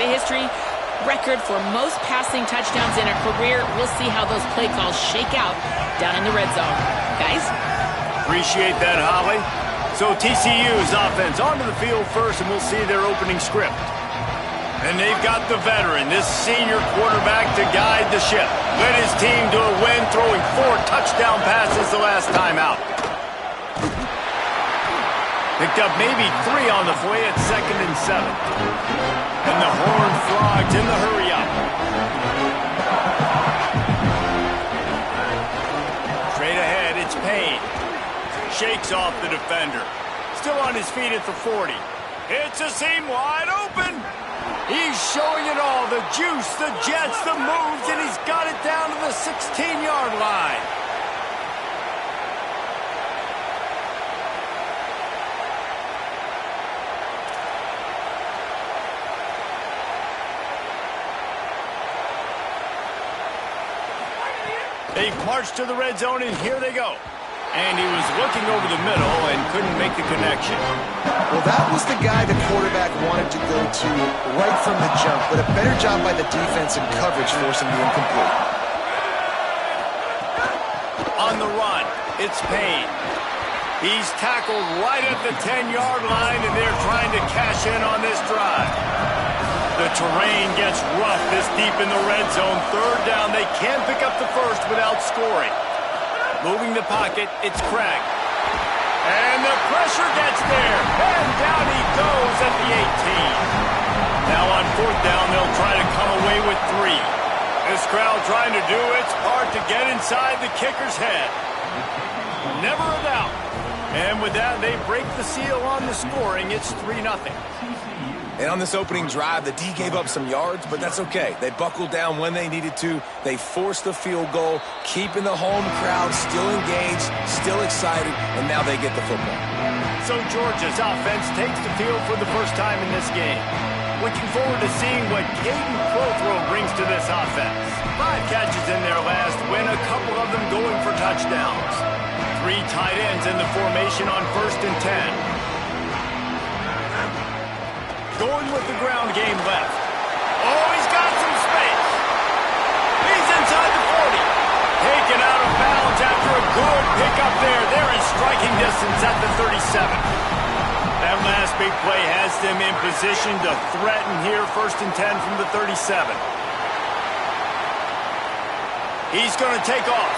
NCAA history record for most passing touchdowns in a career. We'll see how those play calls shake out down in the red zone. Guys? Appreciate that, Holly. So TCU's offense onto the field first, and we'll see their opening script. And they've got the veteran, this senior quarterback, to guide the ship. Led his team to a win, throwing 4 touchdown passes the last time out. Picked up maybe 3 on the play at 2nd and 7. And the Horned Frogs in the hurry-up. Straight ahead, it's Payne. Shakes off the defender. Still on his feet at the 40. It's a seam wide open. He's showing it all, the juice, the jets, the moves, and he's got it down to the 16-yard line. They've marched to the red zone, and here they go. And he was looking over the middle and couldn't make the connection. Well, that was the guy the quarterback wanted to go to right from the jump, but a better job by the defense and coverage forced him to incomplete. On the run, it's Payne. He's tackled right at the 10-yard line, and they're trying to cash in on this drive. The terrain gets rough this deep in the red zone. 3rd down, they can't pick up the first without scoring. Moving the pocket, it's Craig. And the pressure gets there. And down he goes at the 18. Now on 4th down, they'll try to come away with 3. This crowd trying to do its part to get inside the kicker's head. Never a doubt. And with that, they break the seal on the scoring. It's 3-0. And on this opening drive, the D gave up some yards, but that's okay. They buckled down when they needed to. They forced the field goal, keeping the home crowd still engaged, still excited, and now they get the football. So Georgia's offense takes the field for the first time in this game. Looking forward to seeing what Caden Prothro brings to this offense. 5 catches in their last win, a couple of them going for touchdowns. 3 tight ends in the formation on 1st and 10. Going with the ground game left. Oh, he's got some space. He's inside the 40. Taken out of bounds after a good pickup there. They're in striking distance at the 37. That last big play has them in position to threaten here. 1st and 10 from the 37. He's going to take off.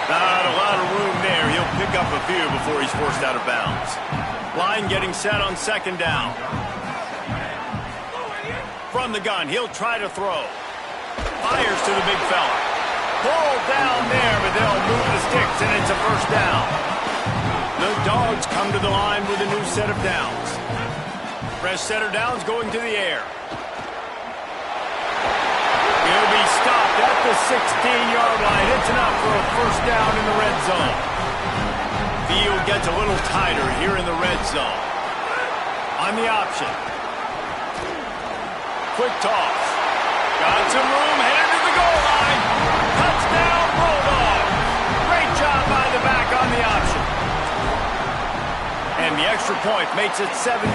Not a lot of room there. He'll pick up a few before he's forced out of bounds. Line getting set on 2nd down. From the gun, he'll try to throw. Fires to the big fella. Pulled down there, but they'll move the sticks, and it's a 1st down. The Dogs come to the line with a new set of downs. Fresh set of downs going to the air. He'll be stopped at the 16-yard line. It's enough for a 1st down in the red zone. Field gets a little tighter here in the red zone. On the option. Quick toss. Got some room, headed to the goal line. Touchdown, Bulldogs. Great job by the back on the option. And the extra point makes it 7-3.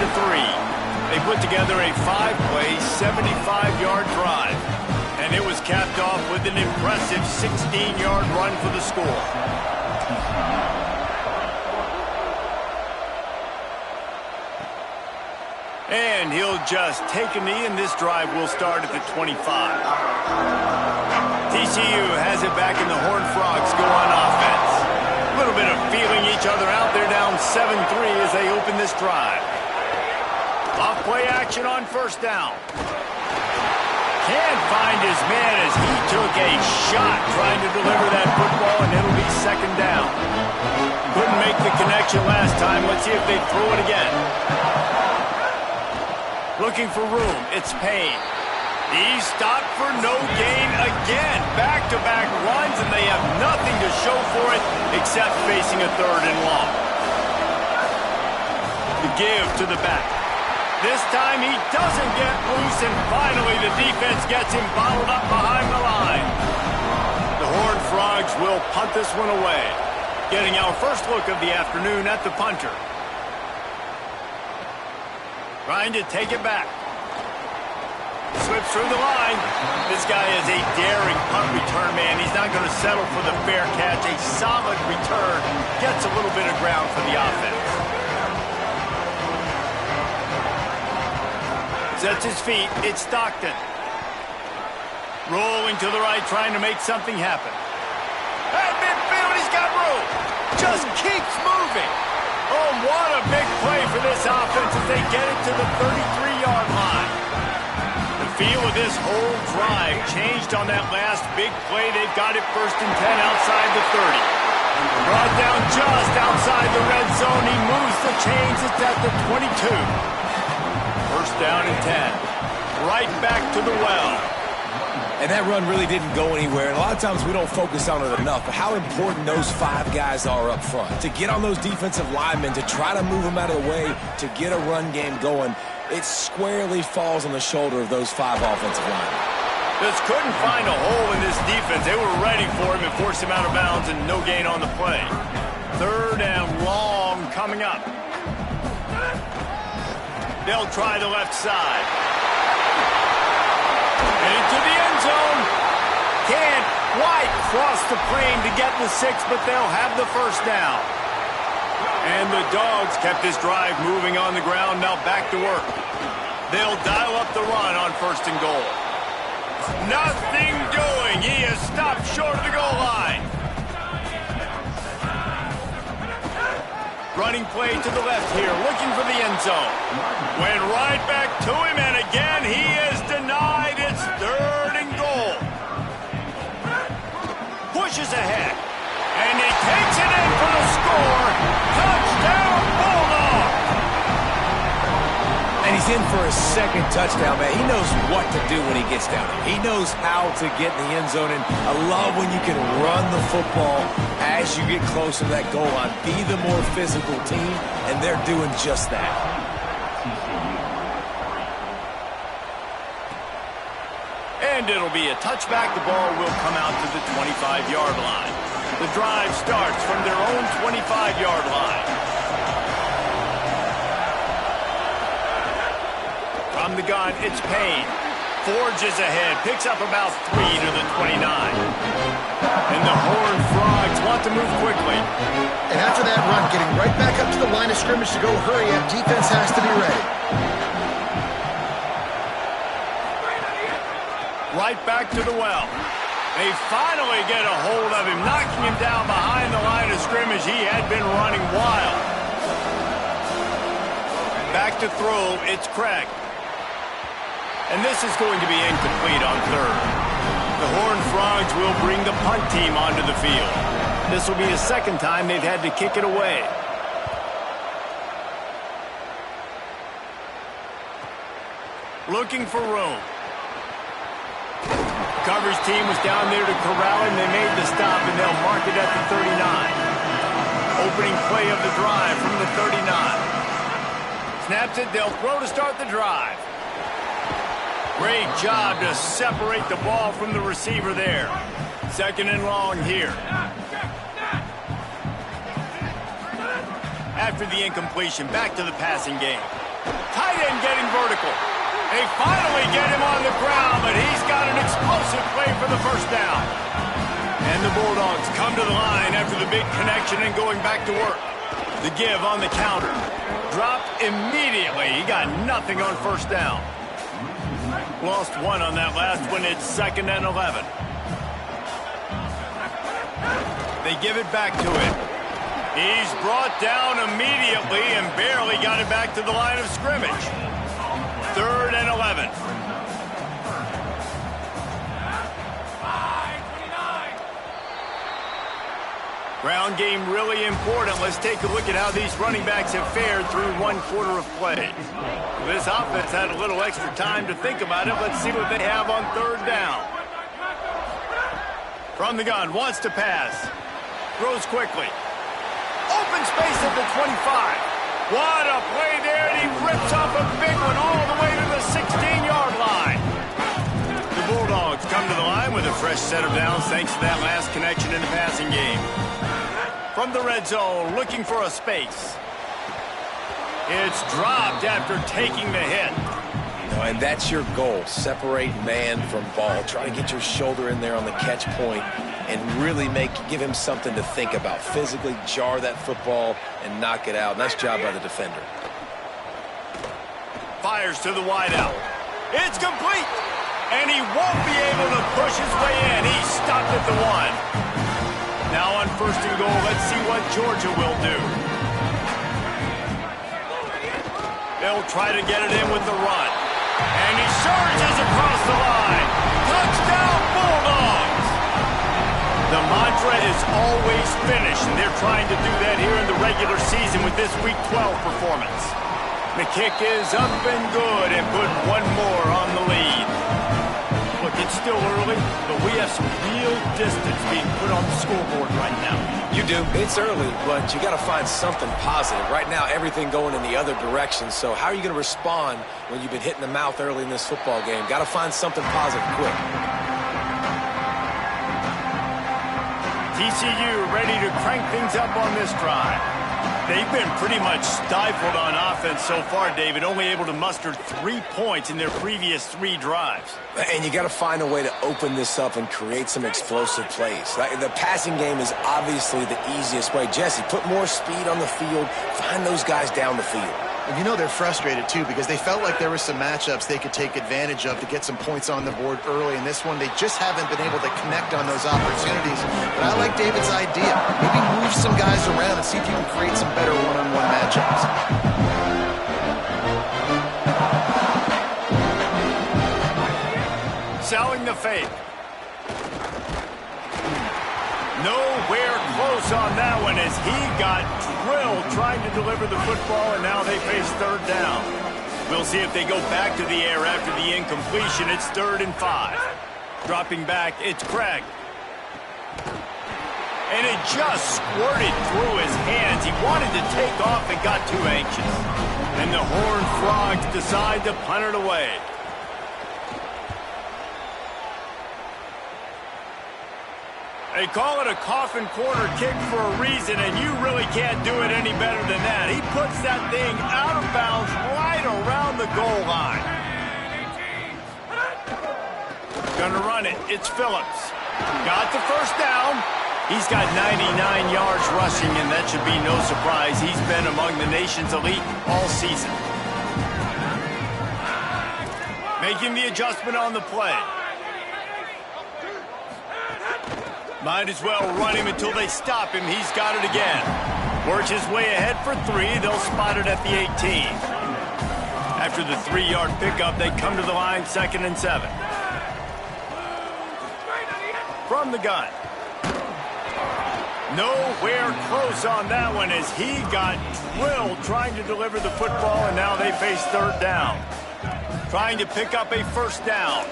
They put together a 5-play, 75-yard drive. And it was capped off with an impressive 16-yard run for the score. And he'll just take a knee, and this drive will start at the 25. TCU has it back, and the Horned Frogs go on offense. A little bit of feeling each other out. They're down 7-3 as they open this drive. Off play action on 1st down. Can't find his man as he took a shot trying to deliver that football, and it'll be 2nd down. Couldn't make the connection last time. Let's see if they throw it again. Looking for room, it's Payne. He's stopped for no gain again. Back-to-back runs, and they have nothing to show for it except facing a 3rd and long. The give to the back. This time he doesn't get loose, and finally the defense gets him bottled up behind the line. The Horned Frogs will punt this one away. Getting our first look of the afternoon at the punter. Trying to take it back. Slips through the line. This guy is a daring punt return man. He's not going to settle for the fair catch. A solid return gets a little bit of ground for the offense. Sets his feet. It's Stockton. Rolling to the right, trying to make something happen. At midfield, he's got room. Just keeps moving. Oh, what a big play for this offense as they get it to the 33-yard line. The feel of this whole drive changed on that last big play. They've got it 1st and 10 outside the 30. Brought down just outside the red zone. He moves the chains. It's at the 22. 1st down and 10. Right back to the well. And that run really didn't go anywhere. And a lot of times we don't focus on it enough. But how important those 5 guys are up front. To get on those defensive linemen, to try to move them out of the way, to get a run game going, it squarely falls on the shoulder of those 5 offensive linemen. Just couldn't find a hole in this defense. They were ready for him and forced him out of bounds and no gain on the play. 3rd and long coming up. They'll try the left side. Into the end zone. Can't quite cross the plane to get the 6, but they'll have the 1st down. And the Dogs kept this drive moving on the ground. Now back to work. They'll dial up the run on 1st and goal. Nothing doing. He is stopped short of the goal line. Running play to the left here, looking for the end zone. Went right back to him, and again he is denied. It's 3rd and goal. Pushes ahead, and he takes it in for the score. Touchdown, Bulldogs! And he's in for a 2nd touchdown, man. He knows what to do when he gets down. He knows how to get in the end zone, and I love when you can run the football as you get closer to that goal line. Be the more physical team, and they're doing just that. And it'll be a touchback. The ball will come out to the 25-yard line. The drive starts from their own 25-yard line. From the gun, it's Payne. Forges ahead, picks up about 3 to the 29. And the Horned Frogs want to move quickly. And after that run, getting right back up to the line of scrimmage to go hurry up, defense has to be ready. Right back to the well. They finally get a hold of him, knocking him down behind the line of scrimmage. He had been running wild. Back to throw, it's Craig. And this is going to be incomplete on 3rd. The Horned Frogs will bring the punt team onto the field. This will be the 2nd time they've had to kick it away. Looking for room. Coverage team was down there to corral him. They made the stop, and they'll mark it at the 39. Opening play of the drive from the 39. Snaps it. They'll throw to start the drive. Great job to separate the ball from the receiver there. 2nd and long here. After the incompletion, back to the passing game. Tight end getting vertical. They finally get him on the ground, but he's got an explosive play for the 1st down. And the Bulldogs come to the line after the big connection and going back to work. The give on the counter. Dropped immediately. He got nothing on 1st down. Lost 1 on that last one. It's 2nd and 11. They give it back to him. He's brought down immediately and barely got it back to the line of scrimmage. 3rd and 11. Ground game really important. Let's take a look at how these running backs have fared through 1 quarter of play. This offense had a little extra time to think about it. Let's see what they have on 3rd down. From the gun, wants to pass. Throws quickly. Open space at the 25. What a play there, and he rips off a big one all the way to the 16-yard line. The Bulldogs come to the line with a fresh set of downs thanks to that last connection in the passing game. From the red zone, looking for a space. It's dropped after taking the hit. And that's your goal. Separate man from ball. Try to get your shoulder in there on the catch point and really give him something to think about. Physically jar that football and knock it out. Nice job by the defender. Fires to the wideout. It's complete. And he won't be able to push his way in. He stopped at the 1. Now on 1st and goal, let's see what Georgia will do. They'll try to get it in with the run. And he surges across the line. Touchdown, Bulldogs! The mantra is always finish, and they're trying to do that here in the regular season with this Week 12 performance. The kick is up and good and put one more on the lead. Look, it's still early, but we have some real distance being put on the scoreboard right now. You do. It's early, but you got to find something positive. Right now, everything going in the other direction. So how are you going to respond when you've been hit in the mouth early in this football game? Got to find something positive quick. TCU ready to crank things up on this drive. They've been pretty much stifled on offense so far, David, only able to muster 3 points in their previous 3 drives. And you got to find a way to open this up and create some explosive plays. The passing game is obviously the easiest way. Jesse, put more speed on the field. Find those guys down the field. And you know they're frustrated, too, because they felt like there were some matchups they could take advantage of to get some points on the board early. In this one, they just haven't been able to connect on those opportunities. But I like David's idea. Maybe move some guys around and see if you can create some better one-on-one matchups. Selling the fake. Nowhere close on that one as he got drilled trying to deliver the football, and now they face 3rd down. We'll see if they go back to the air after the incompletion. It's 3rd and 5. Dropping back, it's Craig. And it just squirted through his hands. He wanted to take off and got too anxious. And the Horned Frogs decide to punt it away. They call it a coffin corner kick for a reason, and you really can't do it any better than that. He puts that thing out of bounds right around the goal line. Gonna run it. It's Phillips. Got the 1st down. He's got 99 yards rushing, and that should be no surprise. He's been among the nation's elite all season. Making the adjustment on the play. Might as well run him until they stop him. He's got it again. Works his way ahead for 3. They'll spot it at the 18. After the 3-yard pickup, they come to the line 2nd and 7. From the gun. Nowhere close on that one as he got drilled trying to deliver the football, and now they face 3rd down. Trying to pick up a 1st down.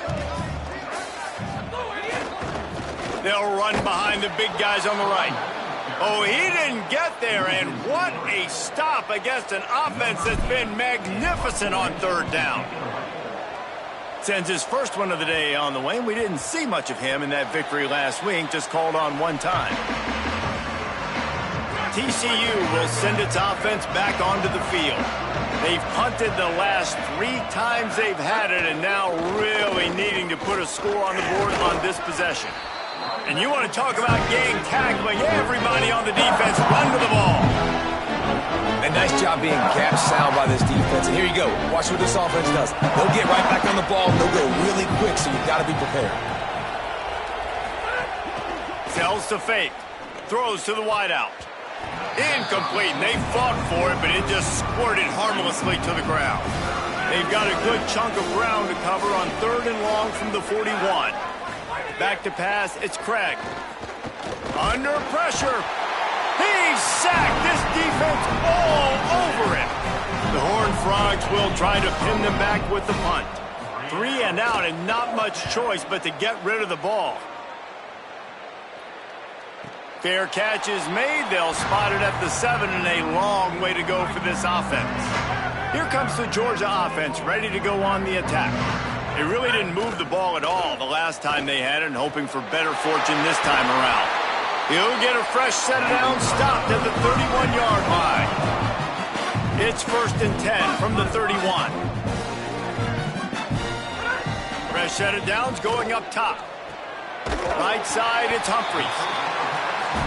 They'll run behind the big guys on the right. Oh, he didn't get there, and what a stop against an offense that's been magnificent on 3rd down. Sends his first one of the day on the way, and we didn't see much of him in that victory last week, just called on 1 time. TCU will send its offense back onto the field. They've punted the last 3 times they've had it, and now really needing to put a score on the board on this possession. And you want to talk about gang tackling. Everybody on the defense run to the ball. A nice job being gap sound by this defense. And here you go. Watch what this offense does. They'll get right back on the ball, and they'll go really quick, so you've got to be prepared. Sells to fake. Throws to the wideout. Incomplete. They fought for it, but it just squirted harmlessly to the ground. They've got a good chunk of ground to cover on 3rd and long from the 41. Back to pass, it's Craig. Under pressure. He's sacked. This defense all over him. The Horned Frogs will try to pin them back with the punt. 3 and out, and not much choice but to get rid of the ball. Fair catch is made. They'll spot it at the 7, and a long way to go for this offense. Here comes the Georgia offense, ready to go on the attack. They really didn't move the ball at all the last time they had it, and hoping for better fortune this time around. He'll get a fresh set of downs, stopped at the 31-yard line. It's 1st and 10 from the 31. Last set of downs going up top. Right side, it's Humphries.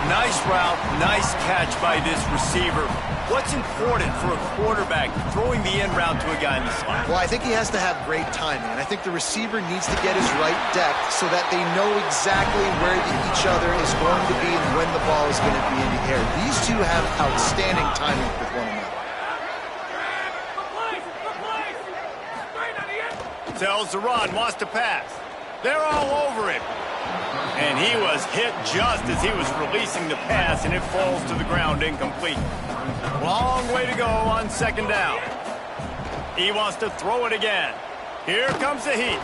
Nice route, nice catch by this receiver. What's important for a quarterback throwing the in route to a guy in the slot? Well, I think he has to have great timing, and I think the receiver needs to get his right depth so that they know exactly where each other is going to be and when the ball is going to be in the air. These two have outstanding timing with one another. Tells the run, wants to pass. They're all over him. And he was hit just as he was releasing the pass, and it falls to the ground incomplete. Long way to go on second down. He wants to throw it again. Here comes the heat.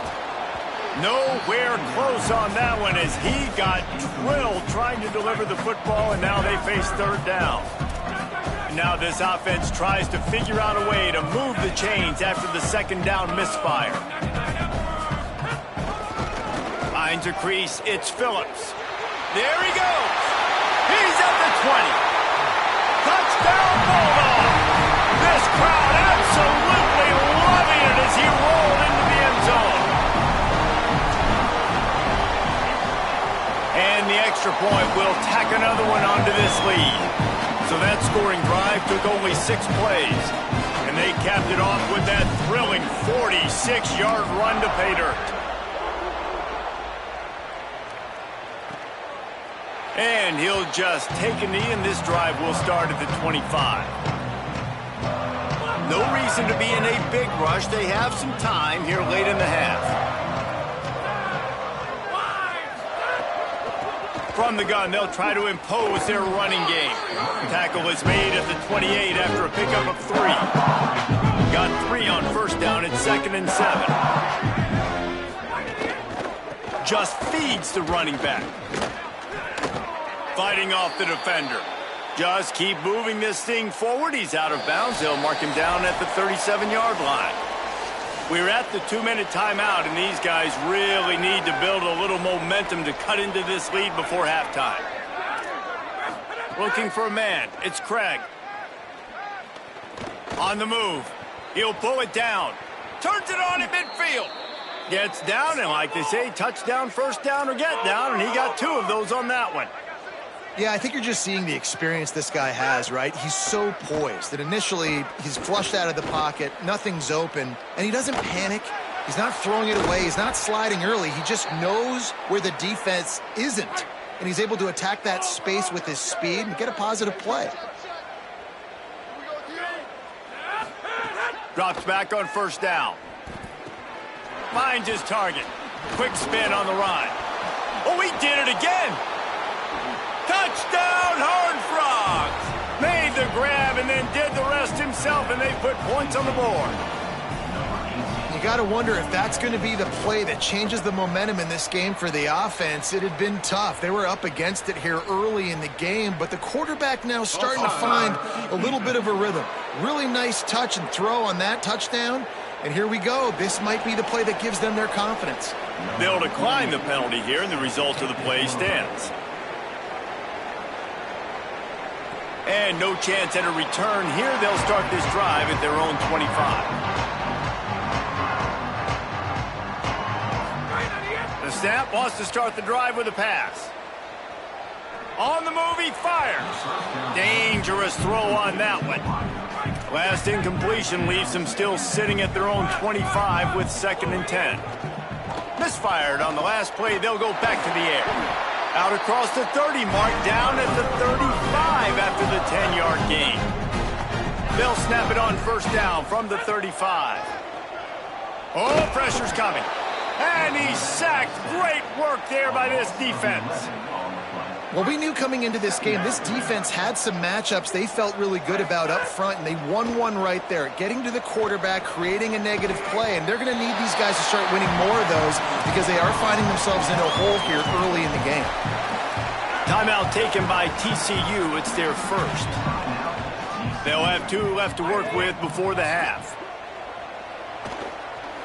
Nowhere close on that one as he got drilled trying to deliver the football, and now they face third down. Now this offense tries to figure out a way to move the chains after the second down misfire. Finds a crease, it's Phillips. There he goes. He's at the 20. Touchdown Bulldog. This crowd absolutely loving it as he rolled into the end zone. And the extra point will tack another one onto this lead. So that scoring drive took only 6 plays. And they capped it off with that thrilling 46-yard run to pay dirt. And he'll just take a knee, and this drive will start at the 25. No reason to be in a big rush. They have some time here late in the half. From the gun, they'll try to impose their running game. Tackle is made at the 28 after a pickup of 3. Got 3 on first down at 2nd and 7. Just feeds the running back. Fighting off the defender. Just keep moving this thing forward. He's out of bounds. They'll mark him down at the 37-yard line. We're at the 2-minute timeout, and these guys really need to build a little momentum to cut into this lead before halftime. Looking for a man. It's Craig. On the move. He'll pull it down. Turns it on at midfield. Gets down, and like they say, touchdown, first down, or get down, and he got 2 of those on that one. Yeah, I think you're just seeing the experience this guy has, right? He's so poised that initially he's flushed out of the pocket, nothing's open, and he doesn't panic. He's not throwing it away. He's not sliding early. He just knows where the defense isn't, and he's able to attack that space with his speed and get a positive play. Drops back on first down. Finds his target. Quick spin on the run. Oh, he did it again. Touchdown, Horned Frogs! Made the grab and then did the rest himself, and they put points on the board. You got to wonder if that's going to be the play that changes the momentum in this game for the offense. It had been tough. They were up against it here early in the game, but the quarterback now starting to find a little bit of a rhythm. Really nice touch and throw on that touchdown. And here we go. This might be the play that gives them their confidence. They'll decline the penalty here, and the result of the play stands. And no chance at a return here. They'll start this drive at their own 25. The snap wants to start the drive with a pass. On the move, he fires. Dangerous throw on that one. Last incompletion leaves them still sitting at their own 25 with 2nd and 10. Misfired on the last play. They'll go back to the air. Out across the 30 mark, down at the 35 after the 10-yard gain. They'll snap it on first down from the 35. Oh, pressure's coming. And he's sacked. Great work there by this defense. Well, we knew coming into this game, this defense had some matchups they felt really good about up front, and they won one right there, getting to the quarterback, creating a negative play, and they're going to need these guys to start winning more of those because they are finding themselves in a hole here early in the game. Timeout taken by TCU. It's their first. They'll have 2 left to work with before the half.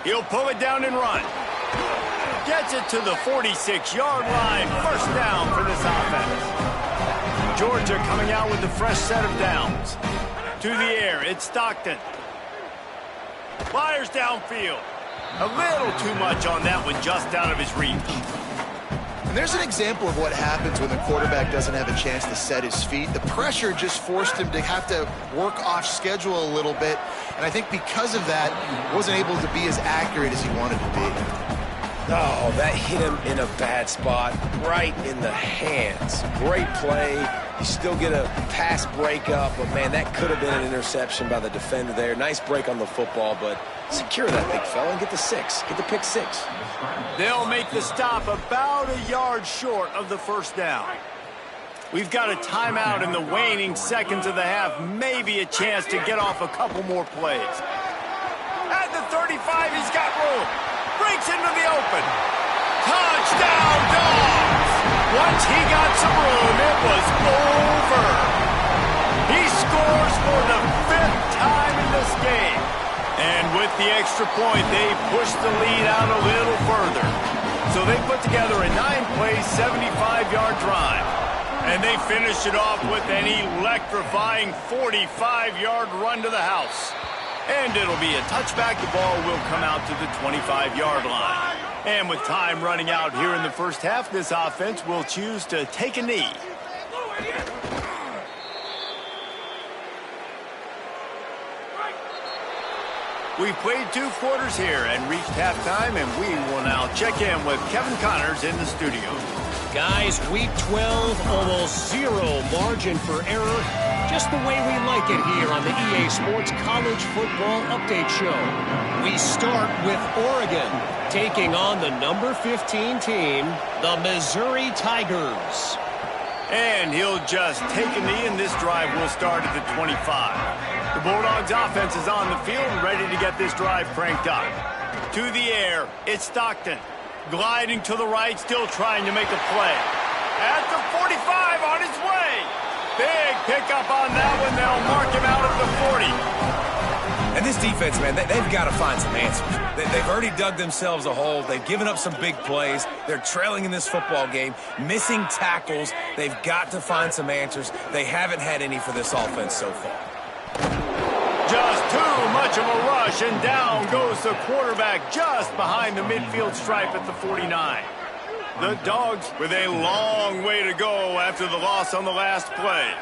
He'll pull it down and run. Gets it to the 46-yard line. First down for this offense. Georgia coming out with a fresh set of downs. To the air, it's Stockton. Fires downfield. A little too much on that one, just out of his reach. And there's an example of what happens when the quarterback doesn't have a chance to set his feet. The pressure just forced him to have to work off schedule a little bit. And I think because of that, he wasn't able to be as accurate as he wanted to be. Oh, that hit him in a bad spot, right in the hands. Great play. You still get a pass breakup, but, man, that could have been an interception by the defender there. Nice break on the football, but secure that big fella and get the 6. Get the pick 6. They'll make the stop about a yard short of the first down. We've got a timeout in the waning seconds of the half. Maybe a chance to get off a couple more plays. At the 35, he's got room. Breaks into the open. Touchdown, Dogs! Once he got some room, it was over. He scores for the 5th time in this game. And with the extra point, they push the lead out a little further. So they put together a 9-play, 75-yard drive. And they finish it off with an electrifying 45-yard run to the house. And it'll be a touchback. The ball will come out to the 25-yard line. And with time running out here in the first half, this offense will choose to take a knee. We've played 2 quarters here and reached halftime, and we will now check in with Kevin Connors in the studio. Guys, week 12, almost 0 margin for error. Just the way we like it here on the EA Sports College Football Update Show. We start with Oregon, taking on the number 15 team, the Missouri Tigers. And he'll just take a knee, and this drive will start at the 25. The Bulldogs offense is on the field and ready to get this drive cranked up. To the air, it's Stockton. Gliding to the right, still trying to make a play. At the 45, on his way. Big pickup on that one. They'll mark him out at the 40. And this defense, man, they've got to find some answers. They've already dug themselves a hole. They've given up some big plays. They're trailing in this football game, missing tackles. They've got to find some answers. They haven't had any for this offense so far. Just too much of a rush, and down goes the quarterback just behind the midfield stripe at the 49. The Dogs with a long way to go after the loss on the last play.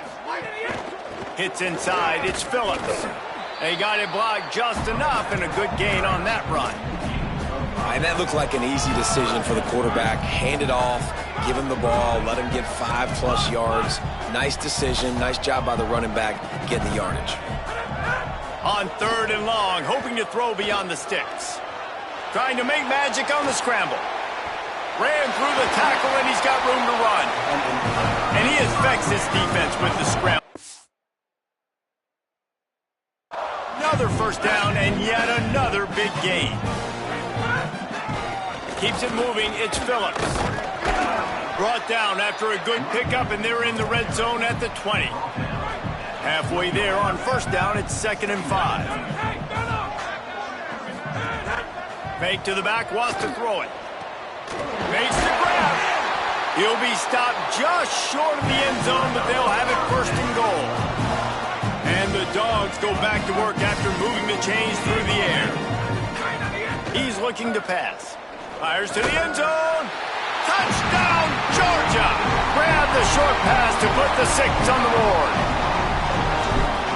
Hits inside, it's Phillips. They got it blocked just enough, and a good gain on that run. And that looked like an easy decision for the quarterback. Hand it off, give him the ball, let him get 5+ yards. Nice decision, nice job by the running back getting the yardage. On 3rd and long, hoping to throw beyond the sticks. Trying to make magic on the scramble. Ran through the tackle, and he's got room to run. And he affects this defense with the scramble. Another first down, and yet another big gain. Keeps it moving, it's Phillips. Brought down after a good pickup, and they're in the red zone at the 20. Halfway there on first down, it's 2nd and 5. Fake to the back, wants to throw it. Makes the grab. He'll be stopped just short of the end zone, but they'll have it 1st and goal. And the Dogs go back to work after moving the chains through the air. He's looking to pass. Fires to the end zone. Touchdown, Georgia! Grab the short pass to put the 6 on the board.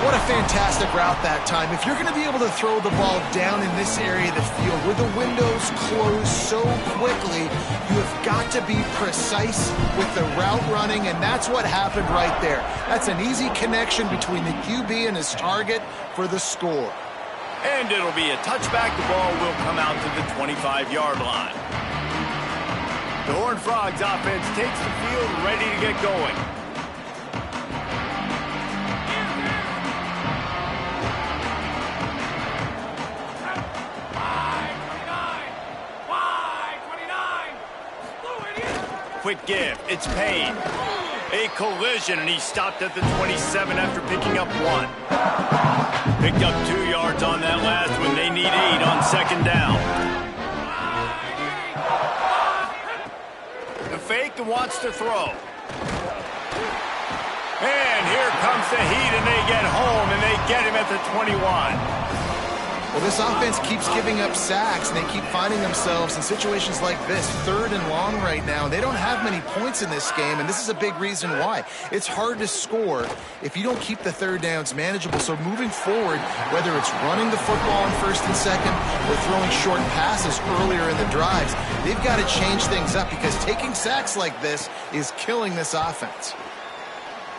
What a fantastic route that time. If you're going to be able to throw the ball down in this area of the field where the windows close so quickly, you have got to be precise with the route running, and that's what happened right there. That's an easy connection between the QB and his target for the score. And it'll be a touchback. The ball will come out to the 25-yard line. The Horned Frogs offense takes the field, ready to get going. Quick give, it's Payne. A collision, and he stopped at the 27 after picking up 1. Picked up 2 yards on that last one. They need 8 on 2nd down. The fake and wants to throw. And here comes the heat, and they get home, and they get him at the 21. Well, this offense keeps giving up sacks, and they keep finding themselves in situations like this, 3rd and long right now. They don't have many points in this game, and this is a big reason why. It's hard to score if you don't keep the 3rd downs manageable. So moving forward, whether it's running the football in 1st and 2nd or throwing short passes earlier in the drives, they've got to change things up because taking sacks like this is killing this offense.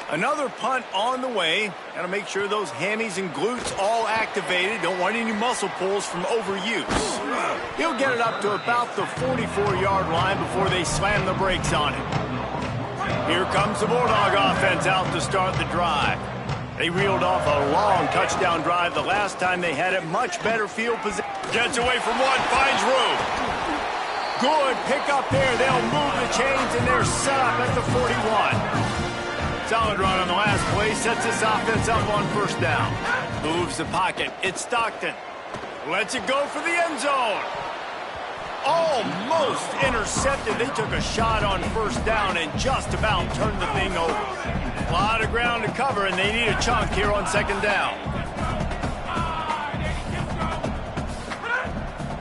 Another punt on the way. Got to make sure those hammies and glutes all activated. Don't want any muscle pulls from overuse. He'll get it up to about the 44-yard line before they slam the brakes on it. Here comes the Bulldog offense out to start the drive. They reeled off a long touchdown drive the last time they had it. Much better field position. Gets away from one, finds room. Good pick up there. They'll move the chains, and they're set up at the 41. Solid run on the last play, sets this offense up on 1st down. Moves the pocket, it's Stockton. Lets it go for the end zone. Almost intercepted. They took a shot on 1st down and just about turned the thing over. A lot of ground to cover, and they need a chunk here on 2nd down.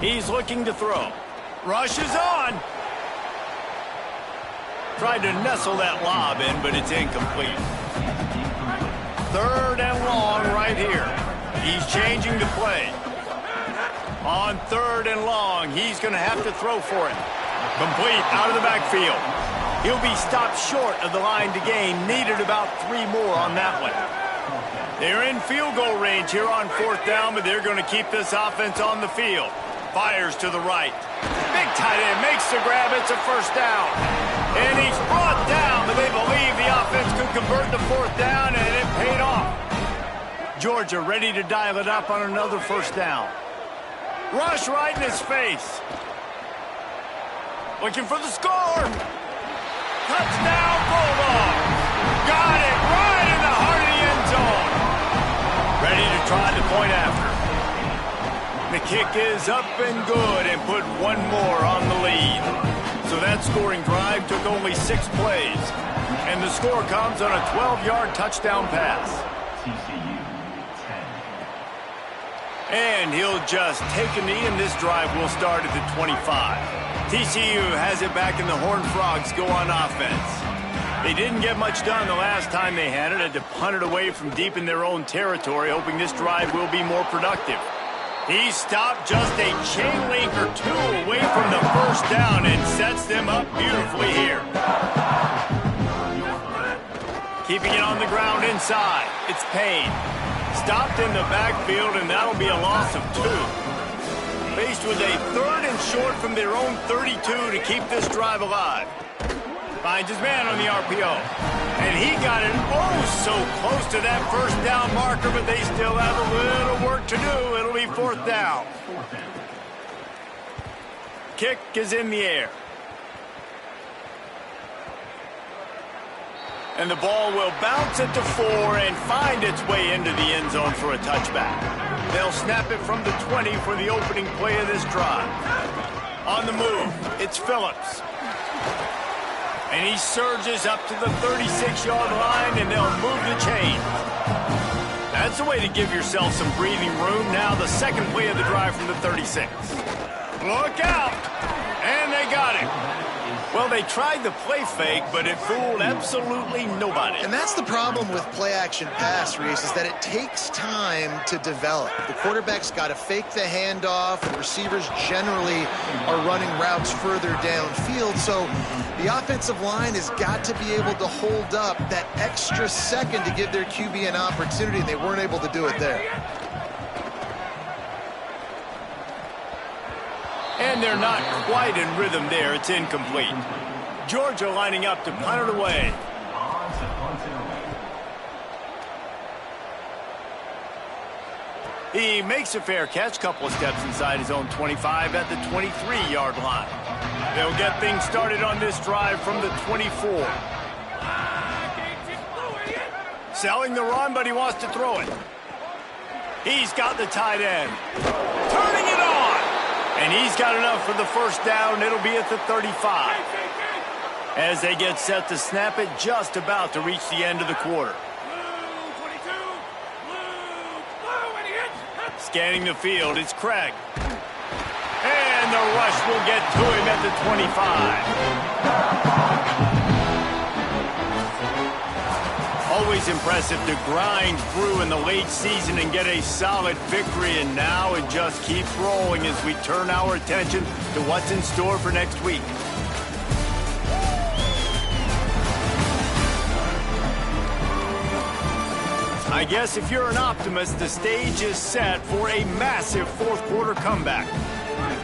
He's looking to throw. Rushes on. Tried to nestle that lob in, but it's incomplete. 3rd and long right here. He's changing the play. On 3rd and long, he's going to have to throw for it. Complete out of the backfield. He'll be stopped short of the line to gain. Needed about 3 more on that one. They're in field goal range here on 4th down, but they're going to keep this offense on the field. Fires to the right. Big tight end makes the grab. It's a 1st down. And he's brought down, but they believe the offense could convert the 4th down, and it paid off. Georgia ready to dial it up on another 1st down. Rush right in his face. Looking for the score. Touchdown, Bulldogs. Got it right in the heart of the end zone. Ready to try the point after. The kick is up and good and put 1 more on the lead. So that scoring drive took only 6 plays. And the score comes on a 12-yard touchdown pass. TCU 10. And he'll just take a knee, and this drive will start at the 25. TCU has it back, and the Horned Frogs go on offense. They didn't get much done the last time they had it. Had to punt it away from deep in their own territory, hoping this drive will be more productive. He stopped just a chain link or 2 away from the 1st down and sets them up beautifully here. Keeping it on the ground inside. It's Payne. Stopped in the backfield, and that'll be a loss of 2. Faced with a 3rd and short from their own 32 to keep this drive alive. Finds his man on the RPO. And he got it so close to that 1st down marker, but they still have a little work to do. It'll be 4th down. Kick is in the air. And the ball will bounce it to 4 and find its way into the end zone for a touchback. They'll snap it from the 20 for the opening play of this drive. On the move, it's Phillips. And he surges up to the 36-yard line, and they'll move the chain. That's a way to give yourself some breathing room. Now the 2nd play of the drive from the 36. Look out! And they got him. Well, they tried the play fake, but it fooled absolutely nobody. And that's the problem with play-action pass, Reese, is that it takes time to develop. The quarterback's got to fake the handoff. The receivers generally are running routes further downfield. So the offensive line has got to be able to hold up that extra second to give their QB an opportunity, and they weren't able to do it there. And they're not quite in rhythm there. It's incomplete. Georgia lining up to punt it away. He makes a fair catch, couple of steps inside his own 25 at the 23-yard line. They'll get things started on this drive from the 24. Selling the run, but he wants to throw it. He's got the tight end. Turning it on. And he's got enough for the 1st down. It'll be at the 35. As they get set to snap it, just about to reach the end of the quarter. Scanning the field, it's Craig. And the rush will get to him at the 25. Always impressive to grind through in the late season and get a solid victory, and now it just keeps rolling as we turn our attention to what's in store for next week. I guess if you're an optimist, the stage is set for a massive fourth quarter comeback.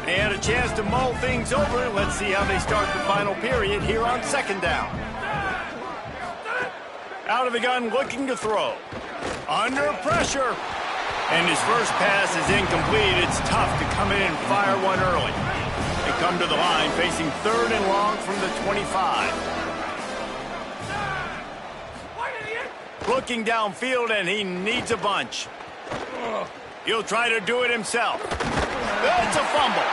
They had a chance to mull things over. Let's see how they start the final period here on second down. Out of the gun, looking to throw. Under pressure. And his first pass is incomplete. It's tough to come in and fire one early. They come to the line facing third and long from the 25. Looking downfield, and he needs a bunch. He'll try to do it himself. That's a fumble.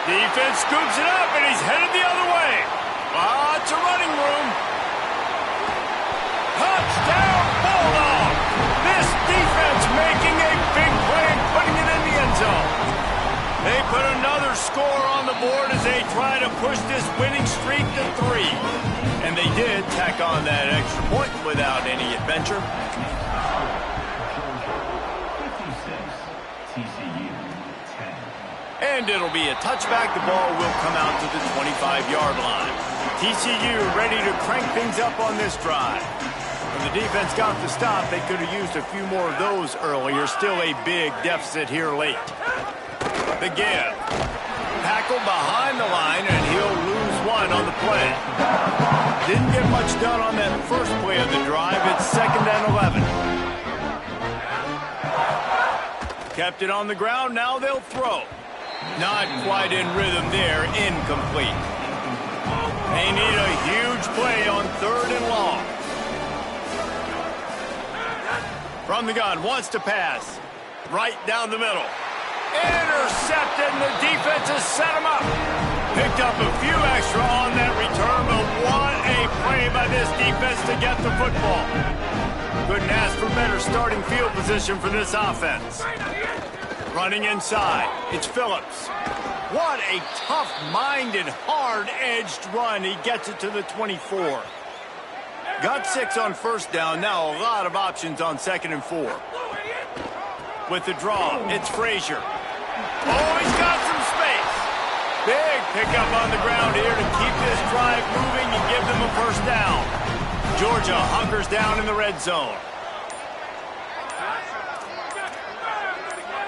Defense scoops it up, and he's headed the other way. Lots of running room. Touchdown, Bulldog! This defense making a big play and putting it in the end zone. They put another score on the board as they try to push this winning streak to 3. And they did tack on that extra point without any adventure. 56, TCU, 10. And it'll be a touchback. The ball will come out to the 25-yard line. TCU ready to crank things up on this drive. When the defense got the stop, they could have used a few more of those earlier. Still a big deficit here late. The give. Tackled behind the line, and he'll lose one on the play. Didn't get much done on that first play of the drive. It's 2nd and 11. Kept it on the ground. Now they'll throw. Not quite in rhythm there. Incomplete. They need a huge play on 3rd and long. From the gun, wants to pass. Right down the middle. Intercepted, and the defense has set him up. Picked up a few extra on that return, but what a play by this defense to get the football. Couldn't ask for better starting field position for this offense. Running inside, it's Phillips. What a tough-minded, hard-edged run. He gets it to the 24. Got 6 on first down. Now a lot of options on 2nd and 4. With the draw, it's Frazier. Oh, he's got some space. Big pickup on the ground here to keep this drive moving and give them a first down. Georgia hunkers down in the red zone.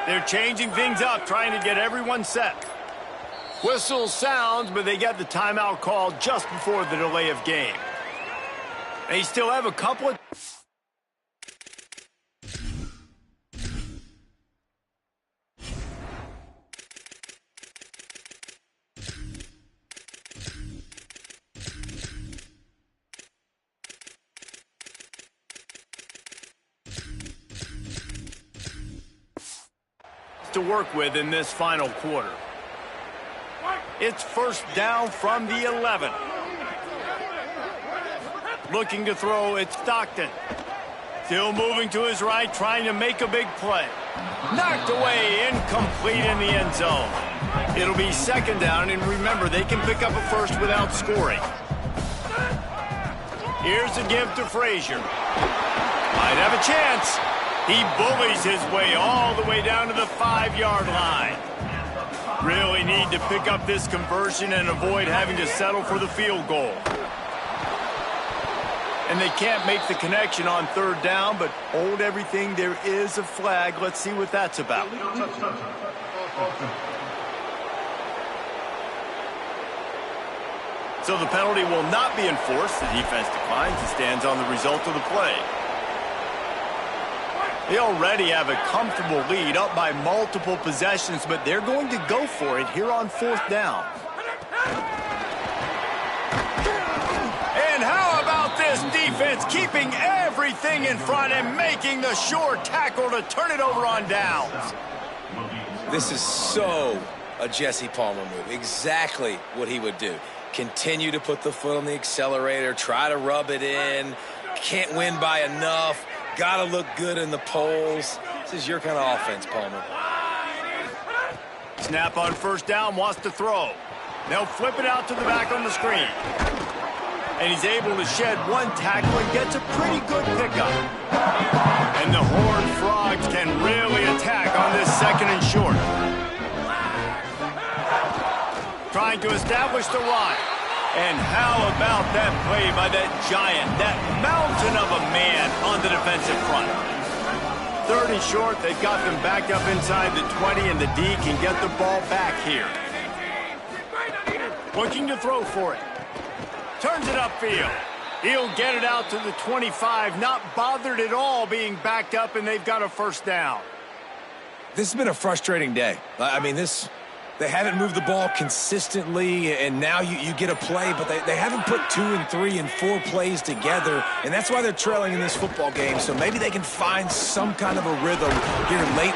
They're changing things up, trying to get everyone set. Whistle sounds, but they get the timeout called just before the delay of game. They still have a couple of... to work with in this final quarter. It's first down from the 11. Looking to throw, it's Stockton. Still moving to his right, trying to make a big play. Knocked away, incomplete in the end zone. It'll be 2nd down, and remember, they can pick up a first without scoring. Here's a give to Frazier. Might have a chance. He bullies his way all the way down to the 5-yard line. Really need to pick up this conversion and avoid having to settle for the field goal. And they can't make the connection on 3rd down, but hold everything. There is a flag. Let's see what that's about. So the penalty will not be enforced. The defense declines and stands on the result of the play. They already have a comfortable lead, up by multiple possessions, but they're going to go for it here on 4th down. And how about this defense keeping everything in front and making the sure tackle to turn it over on downs? This is so a Jesse Palmer move. Exactly what he would do. Continue to put the foot on the accelerator, try to rub it in, can't win by enough. Got to look good in the polls. This is your kind of offense, Palmer. Snap on first down, wants to throw. They'll flip it out to the back on the screen. And he's able to shed one tackle and gets a pretty good pickup. And the Horned Frogs can really attack on this second and short. Trying to establish the run. And how about that play by that giant, that mountain of a man on the defensive front. 3rd and short, they've got them backed up inside the 20, and the D can get the ball back here. Looking to throw for it. Turns it upfield. He'll get it out to the 25, not bothered at all being backed up, and they've got a first down. This has been a frustrating day. I mean, they haven't moved the ball consistently, and now you get a play, but they haven't put 2 and 3 and 4 plays together, and that's why they're trailing in this football game. So maybe they can find some kind of a rhythm here late.